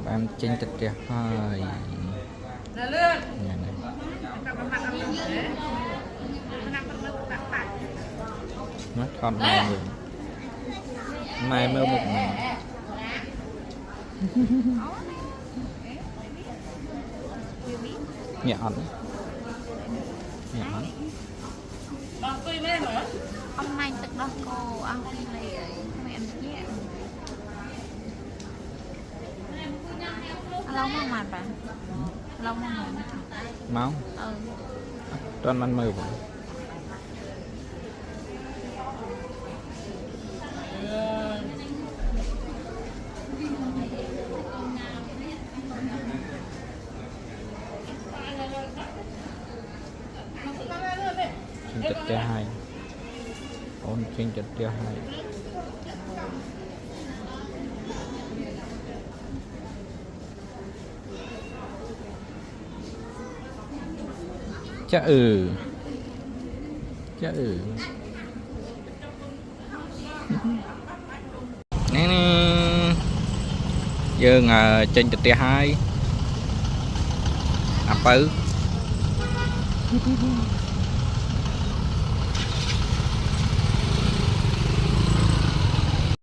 em trên thực địa hơi nhà này nó còn này người mai mơ một mình nhọn nhọn ông này tự đó cô ăn đi lấy ấy mẹ em nhẹ lâu mà mặt bà lâu mà mặt máu toàn ăn mơ vậy trên thực địa hai ôn trên thực địa hai chả chả nè giờ ngờ trên thực địa hai à bự